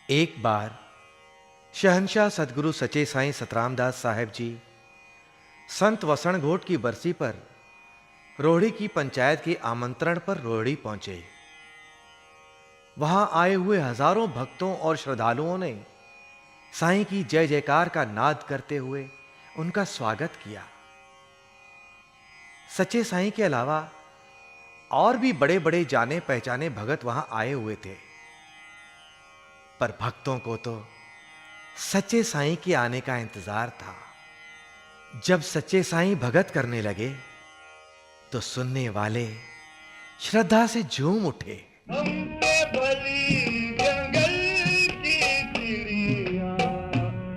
एक बार शहंशाह सदगुरु सचे साईं सतरामदास साहेब जी संत वसणघोट की बरसी पर रोहिड़ी की पंचायत के आमंत्रण पर रोहिड़ी पहुंचे। वहां आए हुए हजारों भक्तों और श्रद्धालुओं ने साईं की जय जयकार का नाद करते हुए उनका स्वागत किया। सच्चे साईं के अलावा और भी बड़े बड़े जाने पहचाने भगत वहां आए हुए थे, पर भक्तों को तो सच्चे साईं के आने का इंतजार था। जब सच्चे साईं भगत करने लगे तो सुनने वाले श्रद्धा से झूम उठे। हमसे भली जंगल की चिड़िया,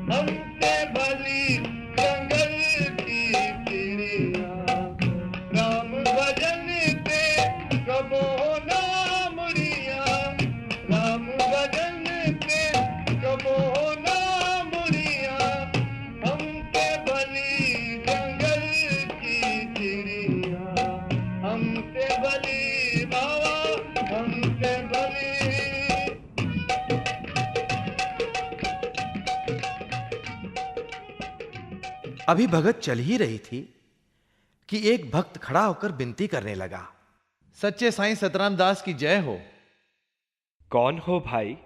हमसे भली जंगल की चिड़िया, राम भजन पे कबो ना मुड़िया, राम भजन पे कबो ना मुड़िया, हमसे भली जंगल की चिड़िया, हमसे भली बाबा, हमसे भली। अभी भगत चल ही रही थी कि एक भक्त खड़ा होकर विनती करने लगा। सच्चे साईं सतराम दास की जय हो। कौन हो भाई?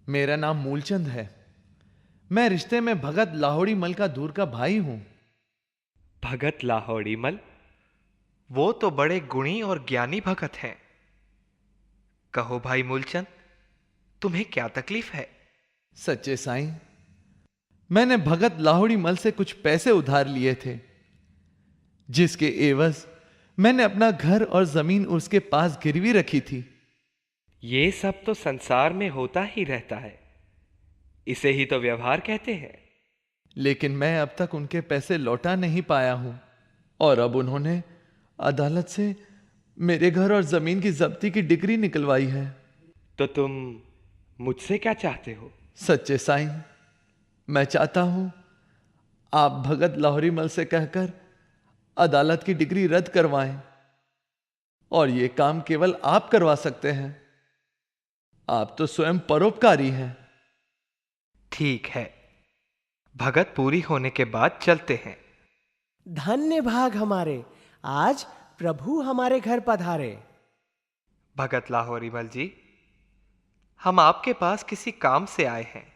मेरा नाम मूलचंद है। मैं रिश्ते में भगत लाहोड़ी मल का दूर का भाई हूं। भगत लाहोड़ी मल? वो तो बड़े गुणी और ज्ञानी भगत हैं। कहो भाई मूलचंद, तुम्हें क्या तकलीफ है? सच्चे साईं, मैंने भगत लाहोड़ी मल से कुछ पैसे उधार लिए थे, जिसके एवज मैंने अपना घर और जमीन उसके पास गिरवी रखी थी। ये सब तो संसार में होता ही रहता है, इसे ही तो व्यवहार कहते हैं। लेकिन मैं अब तक उनके पैसे लौटा नहीं पाया हूं, और अब उन्होंने अदालत से मेरे घर और जमीन की जब्ती की डिग्री निकलवाई है। तो तुम मुझसे क्या चाहते हो? सच्चे साईं, मैं चाहता हूं आप भगत लाहोड़ी मल से कहकर अदालत की डिग्री रद्द करवाएं, और यह काम केवल आप करवा सकते हैं। आप तो स्वयं परोपकारी हैं। ठीक है, भगत पूरी होने के बाद चलते हैं। धन्य भाग हमारे, आज प्रभु हमारे घर पधारे। भगत लाहोड़ी मल जी, हम आपके पास किसी काम से आए हैं।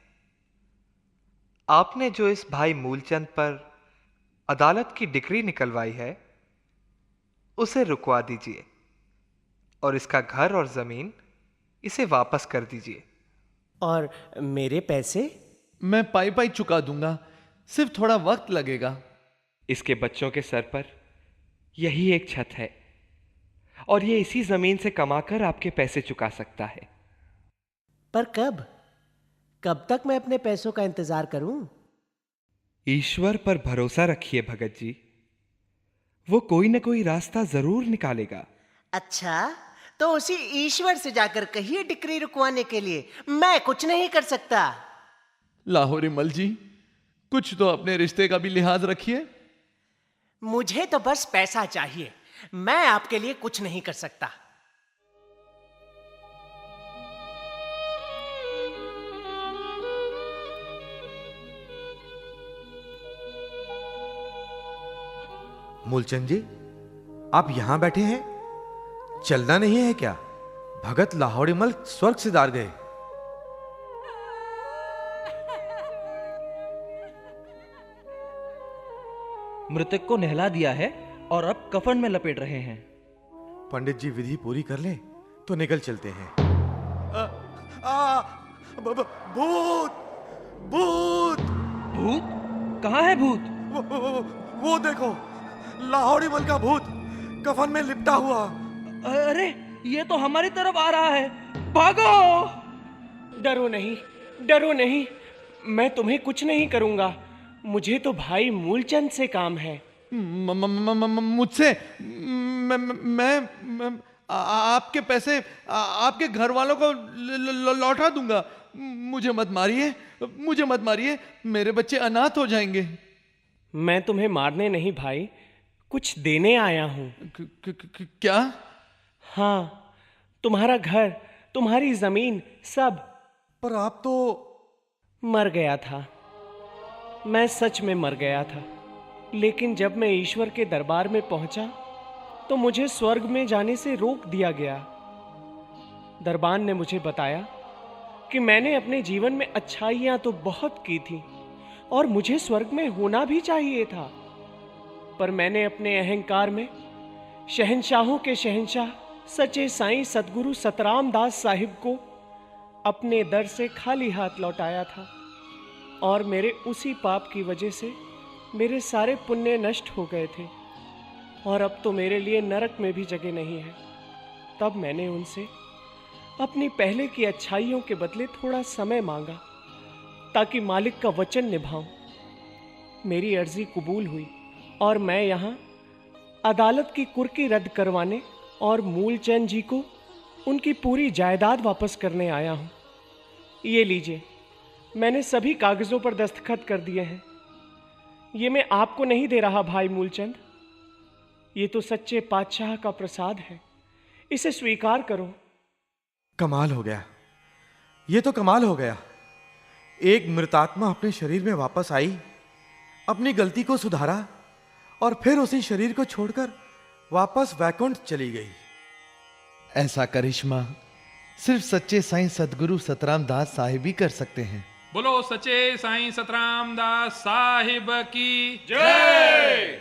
आपने जो इस भाई मूलचंद पर अदालत की डिग्री निकलवाई है, उसे रुकवा दीजिए और इसका घर और जमीन इसे वापस कर दीजिए। और मेरे पैसे? मैं पाई पाई चुका दूंगा, सिर्फ थोड़ा वक्त लगेगा। इसके बच्चों के सर पर यही एक छत है, और ये इसी जमीन से कमाकर आपके पैसे चुका सकता है। पर कब? कब तक मैं अपने पैसों का इंतजार करूं? ईश्वर पर भरोसा रखिए भगत जी, वो कोई ना कोई रास्ता जरूर निकालेगा। अच्छा, तो उसी ईश्वर से जाकर कहिए डिग्री रुकवाने के लिए, मैं कुछ नहीं कर सकता। लाहोड़ी मल जी, कुछ तो अपने रिश्ते का भी लिहाज रखिए। मुझे तो बस पैसा चाहिए, मैं आपके लिए कुछ नहीं कर सकता। मूलचंद जी, आप यहां बैठे हैं, चलना नहीं है क्या? भगत लाहोड़ी मल स्वर्ग सिधार गए। मृतक को नहला दिया है और अब कफन में लपेट रहे हैं। पंडित जी विधि पूरी कर ले तो निकल चलते हैं। भूत! भूत! भूत? कहाँ है भूत? वो देखो, लाहोड़ी मल का भूत कफन में लिपटा हुआ। अरे, ये तो हमारी तरफ आ रहा है, भागो! डरो नहीं, डरो नहीं, मैं तुम्हें कुछ नहीं करूंगा। मुझे तो भाई मूलचंद से काम है। मुझसे मैं आपके पैसे आपके घर वालों को लौटा दूंगा। मुझे मत मारिए, मुझे मत मारिए, मेरे बच्चे अनाथ हो जाएंगे। मैं तुम्हें मारने नहीं भाई, कुछ देने आया हूं। क्या? हाँ, तुम्हारा घर, तुम्हारी जमीन, सब पर आप तो मर गया था। मैं सच में मर गया था। लेकिन जब मैं ईश्वर के दरबार में पहुंचा तो मुझे स्वर्ग में जाने से रोक दिया गया। दरबान ने मुझे बताया कि मैंने अपने जीवन में अच्छाइयां तो बहुत की थी और मुझे स्वर्ग में होना भी चाहिए था, पर मैंने अपने अहंकार में शहंशाहों के शहंशाह सच्चे साईं सतगुरु सतराम दास साहिब को अपने दर से खाली हाथ लौटाया था और मेरे उसी पाप की वजह से मेरे सारे पुण्य नष्ट हो गए थे और अब तो मेरे लिए नरक में भी जगह नहीं है। तब मैंने उनसे अपनी पहले की अच्छाइयों के बदले थोड़ा समय मांगा ताकि मालिक का वचन निभाऊं। मेरी अर्जी कबूल हुई और मैं यहाँ अदालत की कुर्की रद्द करवाने और मूलचंद जी को उनकी पूरी जायदाद वापस करने आया हूँ। ये लीजिए, मैंने सभी कागजों पर दस्तखत कर दिए हैं। ये मैं आपको नहीं दे रहा भाई मूलचंद, ये तो सच्चे पातशाह का प्रसाद है, इसे स्वीकार करो। कमाल हो गया, ये तो कमाल हो गया। एक मृतात्मा अपने शरीर में वापस आई, अपनी गलती को सुधारा और फिर उसी शरीर को छोड़कर वापस वैकुंठ चली गई। ऐसा करिश्मा सिर्फ सच्चे साईं सतगुरु सतराम दास साहिब ही कर सकते हैं। बोलो सच्चे साईं सतराम दास साहिब की जय।